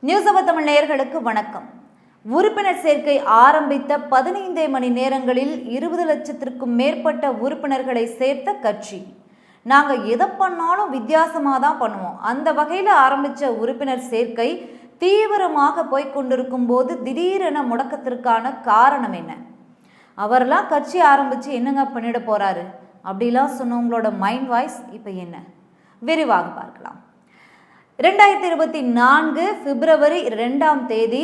News அவர் தமிழ் நேயர்களுக்கு வணக்கம். உறுப்பினர் சேர்க்கை ஆரம்பித்த 15 மணி நேரங்களில் 20 லட்சத்திற்கும் மேற்பட்ட உறுப்பினர்களை சேர்த்த கட்சி. நாங்கள் எதை பண்ணாலும் வித்தியாசமாக தான் பண்ணுவோம். அந்த வகையில் ஆரம்பித்த உறுப்பினர் சேர்க்கை தீவிரமாக போய்கொண்டிருக்கும் போது திடீரென முடக்கத்திற்கான காரணம் என்ன? அவரெல்லாம் கட்சி ஆரம்பித்து என்னங்க பண்ணிட போகிறாரு அப்படிலாம் சொன்னவங்களோட மைண்ட் வாய்ஸ் இப்போ என்ன? விரிவாக பார்க்கலாம். 2024 பிப்ரவரி 2ஆம் தேதி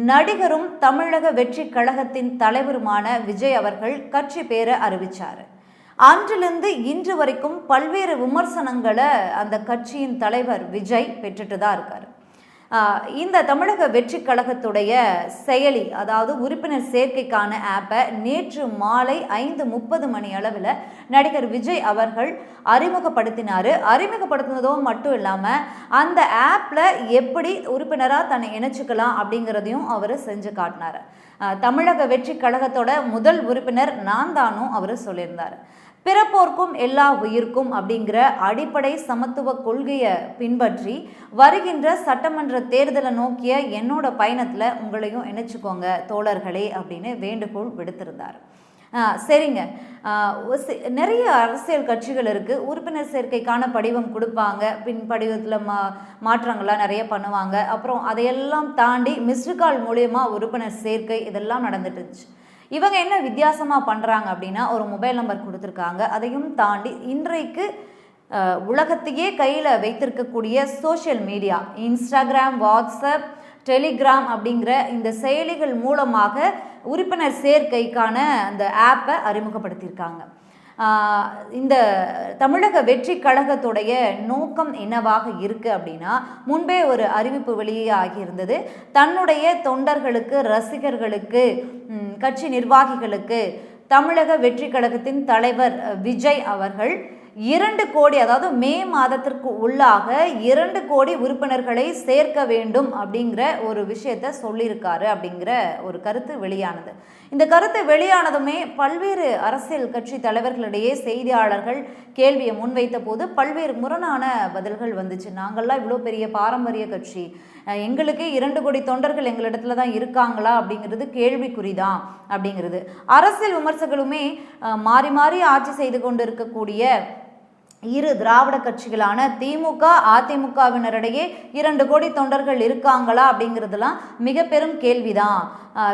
நடிகரும் தமிழக வெற்றி கழகத்தின் தலைவருமான விஜய் அவர்கள் கட்சி பேரை அறிவிச்சார். அன்றிலிருந்து இன்று வரைக்கும் பல்வேறு விமர்சனங்களை அந்த கட்சியின் தலைவர் விஜய் பெற்றுட்டு தான் இருக்கார். இந்த தமிழக வெற்றி கழகத்துடைய செயலி, அதாவது உறுப்பினர் சேர்க்கைக்கான ஆப்பை நேற்று மாலை 5:30 மணி அளவில் நடிகர் விஜய் அவர்கள் அறிமுகப்படுத்தினார். அறிமுகப்படுத்தினதோ மட்டும் இல்லாமல் அந்த ஆப்பில் எப்படி உறுப்பினராக தன்னை இணைச்சிக்கலாம் அப்படிங்கிறதையும் அவர் செஞ்சு காட்டினார். தமிழக வெற்றி கழகத்தோட முதல் உறுப்பினர் நான் தானும் அவர் சொல்லியிருந்தார். பிறப்போர்க்கும் எல்லா உயிர்க்கும் அப்படிங்கிற அடிப்படை சமத்துவ கொள்கையை பின்பற்றி வருகின்ற சட்டமன்ற தேர்தலை நோக்கிய என்னோட பயணத்தில் உங்களையும் இணைச்சிக்கோங்க தோழர்களே அப்படின்னு வேண்டுகோள் விடுத்திருந்தார். சரிங்க, நிறைய அரசியல் கட்சிகள் இருக்குது. உறுப்பினர் சேர்க்கைக்கான படிவம் கொடுப்பாங்க, பின் படிவத்தில் மாற்றங்கள்லாம் நிறைய பண்ணுவாங்க. அப்புறம் அதையெல்லாம் தாண்டி மிஸ்டு கால் மூலயமா உறுப்பினர் சேர்க்கை இதெல்லாம் நடந்துட்டு இருந்துச்சு. இவங்க என்ன வித்தியாசமாக பண்ணுறாங்க அப்படின்னா, ஒரு மொபைல் நம்பர் கொடுத்துருக்காங்க. அதையும் தாண்டி இன்றைக்கு உலகத்தையே கையில் வைத்திருக்கக்கூடிய social media, Instagram, WhatsApp, Telegram அப்படிங்கிற இந்த செயலிகள் மூலமாக உறுப்பினர் சேர்க்கைக்கான அந்த ஆப்பை அறிமுகப்படுத்தியிருக்காங்க. இந்த தமிழக வெற்றி கழகத்துடைய நோக்கம் என்னவாக இருக்குது அப்படின்னா, முன்பே ஒரு அறிவிப்பு வெளியாகி இருந்தது. தன்னுடைய தொண்டர்களுக்கு, ரசிகர்களுக்கு, கட்சி நிர்வாகிகளுக்கு தமிழக வெற்றி கழகத்தின் தலைவர் விஜய் அவர்கள் 2 கோடி, அதாவது மே மாதத்திற்கு உள்ளாக 2 கோடி உறுப்பினர்களை சேர்க்க வேண்டும் அப்படிங்கிற ஒரு விஷயத்த சொல்லியிருக்காரு அப்படிங்கிற ஒரு கருத்து வெளியானது. இந்த கருத்து வெளியானதுமே பல்வேறு அரசியல் கட்சி தலைவர்களிடையே செய்தியாளர்கள் கேள்வியை முன்வைத்த போது பல்வேறு முரணான பதில்கள் வந்துச்சு. நாங்கள்லாம் இவ்வளோ பெரிய பாரம்பரிய கட்சி, எங்களுக்கே 2 கோடி தொண்டர்கள் எங்களிடத்துல தான் இருக்காங்களா அப்படிங்கிறது கேள்விக்குறிதான் அப்படிங்கிறது. அரசியல் விமர்சகர்களுமே மாறி மாறி ஆட்சி செய்து கொண்டு இருக்கக்கூடிய இரு திராவிட கட்சிகளான திமுக, அதிமுகவினரிடையே 2 கோடி தொண்டர்கள் இருக்காங்களா அப்படிங்கிறதுலாம் மிக பெரும் கேள்விதான்.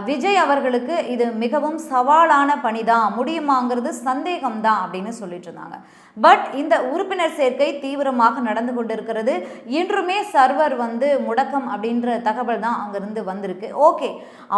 விஜய் அவர்களுக்கு இது மிகவும் சவாலான பணிதான், முடியுமாங்கிறது சந்தேகம்தான் அப்படின்னு சொல்லிட்டு இருந்தாங்க. பட் இந்த உறுப்பினர் சேர்க்கை தீவிரமாக நடந்து கொண்டு இருக்கிறது. இன்றுமே சர்வர் முடக்கம் அப்படின்ற தகவல் தான் அங்கிருந்து வந்திருக்கு. ஓகே,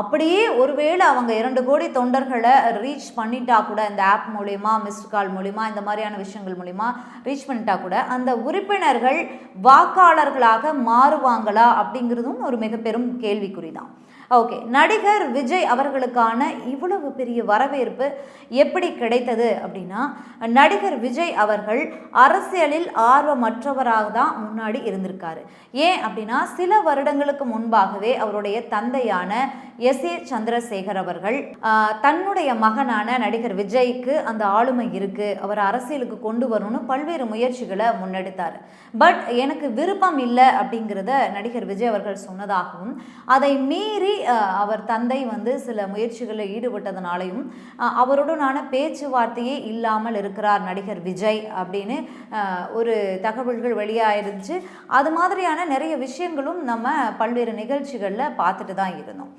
அப்படியே ஒருவேளை அவங்க 2 கோடி தொண்டர்களை ரீச் பண்ணிட்டா கூட, இந்த ஆப் மூலயமா, மிஸ்டு கால் மூலிமா, இந்த மாதிரியான விஷயங்கள் மூலிமா ரீச் பண்ணிட்டா கூட அந்த உறுப்பினர்கள் வாக்காளர்களாக மாறுவாங்களா அப்படிங்கிறதும் ஒரு மிக பெரும் கேள்விக்குறிதான். ஓகே, நடிகர் விஜய் அவர்களுக்கான இவ்வளவு பெரிய வரவேற்பு எப்படி கிடைத்தது அப்படின்னா, நடிகர் விஜய் அவர்கள் அரசியலில் ஆர்வமற்றவராக தான் முன்னாடி இருந்திருக்காரு. ஏன் அப்படின்னா, சில வருடங்களுக்கு முன்பாகவே அவருடைய தந்தையான எஸ்.ஏ. சந்திரசேகர் அவர்கள் தன்னுடைய மகனான நடிகர் விஜய்க்கு அந்த ஆளுமை இருக்கு, அவர் அரசியலுக்கு கொண்டு வரணும்னு பல்வேறு முயற்சிகளை முன்னெடுத்தார். பட் எனக்கு விருப்பம் இல்லை அப்படிங்கிறத நடிகர் விஜய் அவர்கள் சொன்னதாகவும், அதை மீறி அவர் தந்தை சில முயற்சிகளில் ஈடுபட்டதுனாலையும் அவருடனான பேச்சுவார்த்தையே இல்லாமல் இருக்கிறார் நடிகர் விஜய் அப்படின்னு ஒரு தகவல்கள் வெளியாயிருந்துச்சு. அது மாதிரியான நிறைய விஷயங்களும் நம்ம பல்வேறு நிகழ்ச்சிகளில் பார்த்துட்டு தான் இருந்தோம்.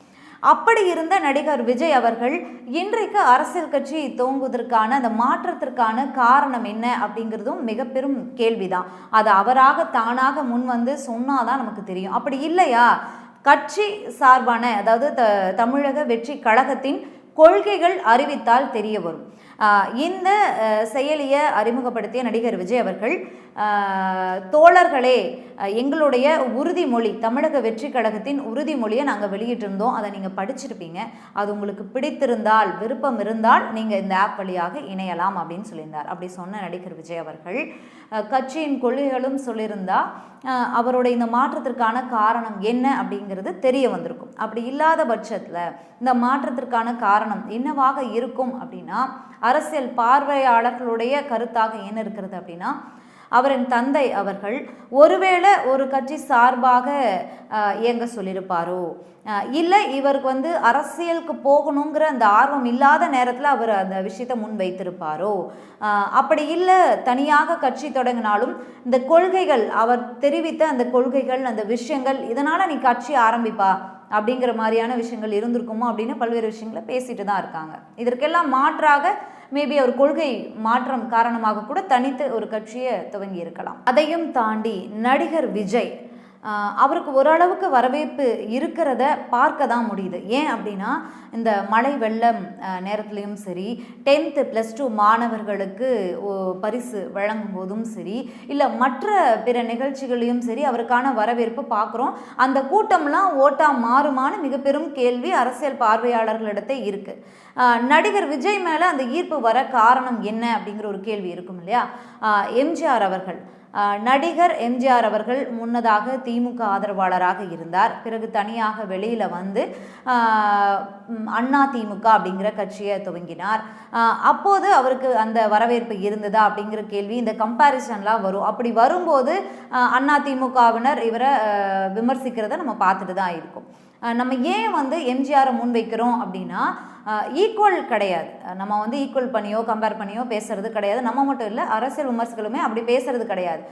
அப்படி இருந்த நடிகர் விஜய் அவர்கள் இன்றைக்கு அரசியல் கட்சி துவங்குவதற்கான அந்த மாற்றத்திற்கான காரணம் என்ன அப்படிங்கிறதும் மிக பெரும் கேள்விதான். அது அவராக தானாக முன் சொன்னாதான் நமக்கு தெரியும். அப்படி இல்லையா, கட்சி சார்பான, அதாவது தமிழக வெற்றி கழகத்தின் கொள்கைகள் அறிவித்தால் தெரிய வரும். இந்த செயலியை அறிமுகப்படுத்திய நடிகர் விஜய் அவர்கள், தோழர்களே, எங்களுடைய உறுதிமொழி, தமிழக வெற்றி கழகத்தின் உறுதிமொழியை நாங்கள் வெளியிட்டிருந்தோம், அதை நீங்கள் படிச்சிருப்பீங்க. அது உங்களுக்கு பிடித்திருந்தால், விருப்பம் இருந்தால் நீங்கள் இந்த ஆப் வழியாக இணையலாம் அப்படின்னு சொல்லியிருந்தார். அப்படி சொன்ன நடிகர் விஜய் அவர்கள் கட்சியின் கொள்கைகளும் சொல்லியிருந்தா அவருடைய இந்த மாற்றத்திற்கான காரணம் என்ன அப்படிங்கிறது தெரிய வந்திருக்கும். அப்படி இல்லாத பட்சத்தில் இந்த மாற்றத்திற்கான காரணம் என்னவாக இருக்கும் அப்படின்னா, அரசியல் பார்வையாளர்களுடைய கருத்தாக என்ன இருக்கிறது அப்படின்னா, அவரின் தந்தை அவர்கள் ஒருவேளை ஒரு கட்சி சார்பாக இயங்க சொல்லியிருப்பாரோ, இல்லை இவருக்கு வந்து அரசியலுக்கு போகணுங்கிற அந்த ஆர்வம் இல்லாத நேரத்தில் அவர் அந்த விஷயத்தை முன் வைத்திருப்பாரோ, அப்படி இல்லை தனியாக கட்சி தொடங்கினாலும் இந்த கொள்கைகள் அவர் தெரிவித்த அந்த கொள்கைகள் அந்த விஷயங்கள் இதனால் நீ கட்சி ஆரம்பிப்பா அப்படிங்கிற மாதிரியான விஷயங்கள் இருந்திருக்குமோ அப்படின்னு பல்வேறு விஷயங்களை பேசிட்டு தான் இருக்காங்க. இதற்கெல்லாம் மாற்றாக மேபி அவர் கொள்கை மாற்றம் காரணமாக கூட தனித்து ஒரு கட்சியை துவங்கி இருக்கலாம். அதையும் தாண்டி நடிகர் விஜய் அவருக்கு ஓரளவுக்கு வரவேற்பு இருக்கிறத பார்க்க தான் முடியுது. ஏன் அப்படின்னா இந்த மழை வெள்ளம் நேரத்துலையும் சரி, 10th +2 மாணவர்களுக்கு பரிசு வழங்கும் போதும் சரி, இல்லை மற்ற பிற நிகழ்ச்சிகளையும் சரி அவருக்கான வரவேற்பு பார்க்குறோம். அந்த கூட்டம்லாம் ஓட்டா மாறுமான்னு மிக பெரும் கேள்வி அரசியல் பார்வையாளர்களிடத்தே இருக்கு. நடிகர் விஜய் மேலே அந்த ஈர்ப்பு வர காரணம் என்ன அப்படிங்கிற ஒரு கேள்வி இருக்கும் இல்லையா? எம்ஜிஆர் அவர்கள், நடிகர் எம்ஜிஆர் அவர்கள் முன்னதாக திமுக ஆதரவாளராக இருந்தார். பிறகு தனியாக வெளியில் வந்து அண்ணா திமுக அப்படிங்கிற கட்சியை துவங்கினார். அப்போது அவருக்கு அந்த வரவேற்பு இருந்ததா அப்படிங்கிற கேள்வி, இந்த கம்பேரிசன்லாம் வரும். அப்படி வரும்போது அண்ணா திமுகவினர் இவரை விமர்சிக்கிறத நம்ம பார்த்துட்டு தான் இருக்கோம். நம்ம ஏன் வந்து எம்ஜிஆரை முன்வைக்கிறோம் அப்படின்னா, ஈக்குவல் கிடையாது. நம்ம வந்து ஈக்குவல் பண்ணியோ கம்பேர் பண்ணியோ பேசுறது கிடையாது. நம்ம மட்டும் இல்லை, அரசியல் விமர்சகர்களுமே அப்படி பேசுறது கிடையாது.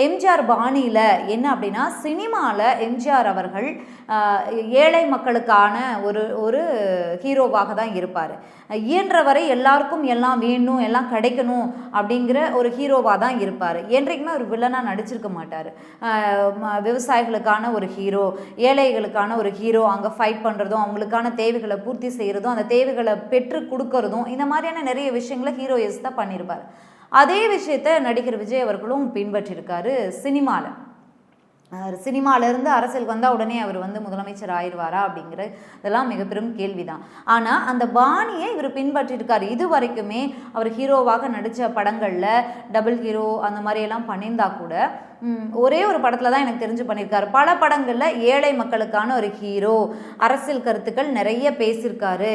எம்ஜிஆர் பாணியில் என்ன அப்படின்னா, சினிமாவில் எம்ஜிஆர் அவர்கள் ஏழை மக்களுக்கான ஒரு ஹீரோவாக தான் இருப்பார். இயன்றவரை எல்லாருக்கும் எல்லாம் வேணும், எல்லாம் கிடைக்கணும் அப்படிங்கிற ஒரு ஹீரோவாக தான் இருப்பார். என்றைக்குமே ஒரு வில்லனாக நடிச்சிருக்க மாட்டார். விவசாயிகளுக்கான ஒரு ஹீரோ, ஏழைகளுக்கான ஒரு ஹீரோ, அங்கே ஃபைட் பண்ணுறதும் அவங்களுக்கான தேவைகளை பூர்த்தி செய்கிறதும் அந்த தேவைகளை பெற்று கொடுக்கறதும் இந்த மாதிரியான நிறைய விஷயங்களை ஹீரோயிஸ் தான் பண்ணியிருப்பார். அதே விஷயத்தை நடிகர் விஜய் அவர்களும் பின்பற்றியிருக்காரு. சினிமாவிலேருந்து அரசியலுக்கு வந்தால் உடனே அவர் வந்து முதலமைச்சர் ஆயிடுவாரா அப்படிங்கிற இதெல்லாம் மிக பெரும் கேள்விதான். ஆனால் அந்த பாணியை இவர் பின்பற்றிருக்காரு. இது வரைக்குமே அவர் ஹீரோவாக நடித்த படங்களில் டபுள் ஹீரோ அந்த மாதிரியெல்லாம் பண்ணியிருந்தா கூட ஒரே ஒரு படத்தில் தான் எனக்கு தெரிஞ்சு பண்ணியிருக்காரு. பல படங்களில் ஏழை மக்களுக்கான ஒரு ஹீரோ, அரசியல் கருத்துக்கள் நிறைய பேசியிருக்காரு.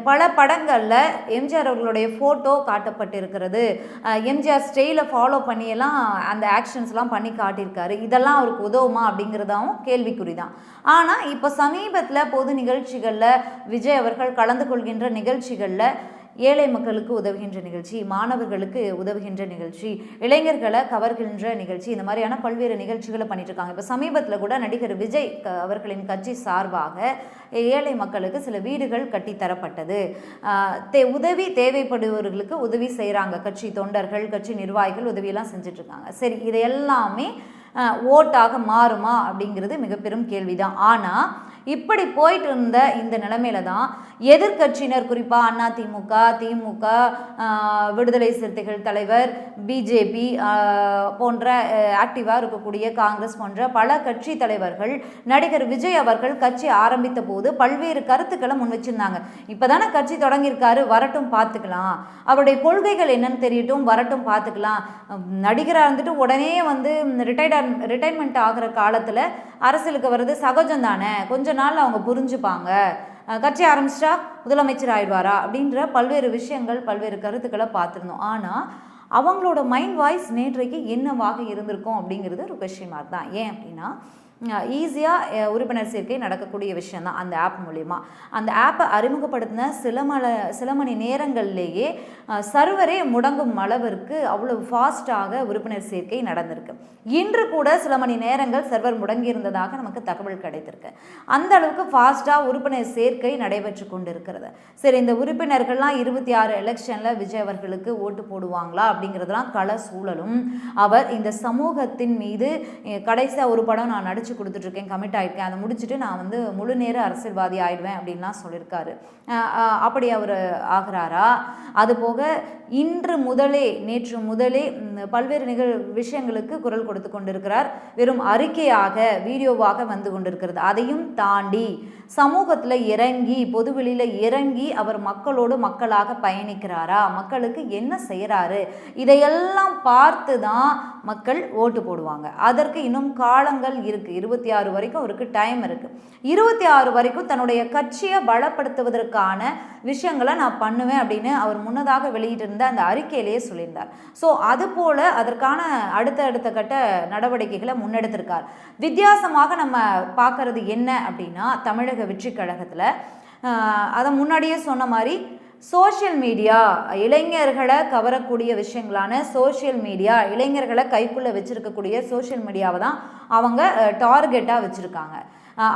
பல படங்களில் எம்ஜிஆர் அவர்களுடைய ஃபோட்டோ காட்டப்பட்டிருக்கிறது. எம்ஜிஆர் ஸ்டைலை ஃபாலோ பண்ணியெல்லாம் அந்த ஆக்ஷன்ஸ்லாம் பண்ணி காட்டியிருக்காரு. இதெல்லாம் அவருக்கு உதவுமா அப்படிங்கிறதாவும் கேள்விக்குறி தான். ஆனால் இப்போ சமீபத்தில் பொது நிகழ்ச்சிகளில் விஜய் அவர்கள் கலந்து கொள்கின்ற நிகழ்ச்சிகளில் ஏழை மக்களுக்கு உதவுகின்ற நிகழ்ச்சி, மாணவர்களுக்கு உதவுகின்ற நிகழ்ச்சி, இளைஞர்களை கவர்கின்ற நிகழ்ச்சி, இந்த மாதிரியான பல்வேறு நிகழ்ச்சிகளை பண்ணிட்டு இருக்காங்க. இப்போ சமீபத்தில் கூட நடிகர் விஜய் அவர்களின் கட்சி சார்பாக ஏழை மக்களுக்கு சில வீடுகள் கட்டித்தரப்பட்டது. உதவி தேவைப்படுபவர்களுக்கு உதவி செய்கிறாங்க. கட்சி தொண்டர்கள், கட்சி நிர்வாகிகள் உதவியெல்லாம் செஞ்சுட்டு இருக்காங்க. சரி, இது எல்லாமே ஓட்டாக மாறுமா அப்படிங்கிறது மிக பெரும் கேள்விதான். ஆனால் இப்படி போயிட்டு இருந்த இந்த நிலைமையில தான் எதிர்கட்சியினர், குறிப்பாக அதிமுக, திமுக, விடுதலை சிறுத்தைகள் தலைவர், பிஜேபி போன்ற ஆக்டிவாக இருக்கக்கூடிய காங்கிரஸ் போன்ற பல கட்சி தலைவர்கள் நடிகர் விஜய் அவர்கள் கட்சி ஆரம்பித்த போது பல்வேறு கருத்துக்களை முன் வச்சிருந்தாங்க. இப்போதானே கட்சி தொடங்கியிருக்காரு, வரட்டும் பார்த்துக்கலாம், அவருடைய கொள்கைகள் என்னன்னு தெரியட்டும், வரட்டும் பார்த்துக்கலாம். நடிகராக இருந்துட்டு உடனே வந்து ரிட்டைர்மெண்ட் ஆகிற காலத்தில் அரசியலுக்கு வர்றது சகஜம் தானே, கொஞ்ச நாள் அவங்க புரிஞ்சுப்பாங்க, கட்சி ஆரம்பிச்சிட்டா முதலமைச்சர் ஆயிடுவாரா அப்படின்ற பல்வேறு விஷயங்கள், பல்வேறு கருத்துக்களை பார்த்துருந்தோம். ஆனால் அவங்களோட மைண்ட் வாய்ஸ் நேற்றைக்கு என்னவாக இருந்திருக்கும் அப்படிங்கிறது ஒரு கொஸ்டின் மார்க் தான். ஏன் அப்படின்னா, ஈஸியாக உறுப்பினர் சேர்க்கை நடக்கக்கூடிய விஷயம் தான் அந்த ஆப் மூலிமா. அந்த ஆப்பை அறிமுகப்படுத்தின சில மணி நேரங்கள்லேயே சர்வரே முடங்கும் அளவிற்கு அவ்வளோ ஃபாஸ்ட்டாக உறுப்பினர் சேர்க்கை நடந்திருக்கு. இன்று கூட சில மணி நேரங்கள் சர்வர் முடங்கியிருந்ததாக நமக்கு தகவல் கிடைத்திருக்கு. அந்த அளவுக்கு ஃபாஸ்ட்டாக உறுப்பினர் சேர்க்கை நடைபெற்று கொண்டு இருக்கிறது. சரி, இந்த உறுப்பினர்கள்லாம் 26 எலெக்ஷனில் விஜய் அவர்களுக்கு ஓட்டு போடுவாங்களா அப்படிங்கிறதுலாம் கள சூழலும். அவர் இந்த சமூகத்தின் மீது கடைசியாக ஒரு படம் நான் நடிச்சு கொடுத்துட்ருக்கேன், கமிட் ஆகிருக்கேன், அதை முடிச்சுட்டு நான் வந்து முழு நேர அரசியல்வாதி ஆயிடுவேன் அப்படின்லாம் சொல்லியிருக்காரு. அப்படி அவர் ஆகிறாரா? அதுபோக நேற்று முதலே பல்வேறு விஷயங்களுக்கு குரல் கொடுத்து கொண்டிருக்கிறார். வெறும் அறிக்கையாக, வீடியோவாக வந்து கொண்டிருக்கிறது. அதையும் தாண்டி சமூகத்தில் இறங்கி, பொதுவெளியில் இறங்கி அவர் மக்களோடு மக்களாக பயணிக்கிறாரா, மக்களுக்கு என்ன செய்கிறாரு, இதையெல்லாம் பார்த்து தான் மக்கள் ஓட்டு போடுவாங்க. அதற்கு இன்னும் காலங்கள் இருக்குது. 26 வரைக்கும் அவருக்கு டைம் இருக்குது. 26 வரைக்கும் தன்னுடைய கட்சியை பலப்படுத்துவதற்கான விஷயங்களை நான் பண்ணுவேன் அப்படின்னு அவர் முன்னதாக வெளியிட்டிருந்த அந்த அறிக்கையிலேயே சொல்லியிருந்தார். ஸோ அதுபோல் அதற்கான அடுத்த கட்ட நடவடிக்கைகளை முன்னெடுத்திருக்கார். வித்தியாசமாக நம்ம பார்க்கறது என்ன அப்படின்னா, தமிழக வெற்றி கழகத்தில் அதை முன்னாடியே சொன்ன மாதிரி சோஷியல் மீடியா, இளைஞர்களை கவரக்கூடிய விஷயங்களான சோஷியல் மீடியா, இளைஞர்களை கைக்குள்ளே வச்சுருக்கக்கூடிய சோஷியல் மீடியாவை தான் அவங்க டார்கெட்டாக வச்சுருக்காங்க.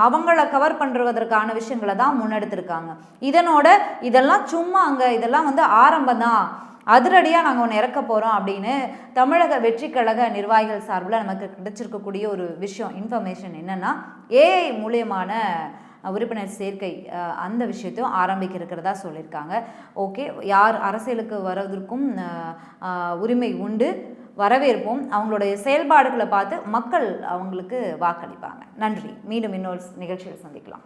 அவங்கள கவர் பண்ணுறதற்கான விஷயங்களை தான் முன்னெடுத்திருக்காங்க. இதெல்லாம் சும்மா இதெல்லாம் ஆரம்பம் தான், அதிரடியாக நாங்கள் ஒன்று இறக்க போகிறோம் அப்படின்னு தமிழக வெற்றி கழக நிர்வாகிகள் சார்பில் நமக்கு கிடைச்சிருக்கக்கூடிய ஒரு விஷயம், இன்ஃபர்மேஷன் என்னென்னா, ஏஐ மூலியமான உறுப்பினர் சேர்க்கை அந்த விஷயத்தையும் ஆரம்பிக்க இருக்கிறதா சொல்லியிருக்காங்க. ஓகே, யார் அரசியலுக்கு வருவதற்கும் உரிமை உண்டு, வரவேற்போம். அவங்களுடைய செயல்பாடுகளை பார்த்து மக்கள் அவங்களுக்கு வாக்களிப்பாங்க. நன்றி. மீண்டும் இன்னொரு நிகழ்ச்சியில் சந்திக்கலாம்.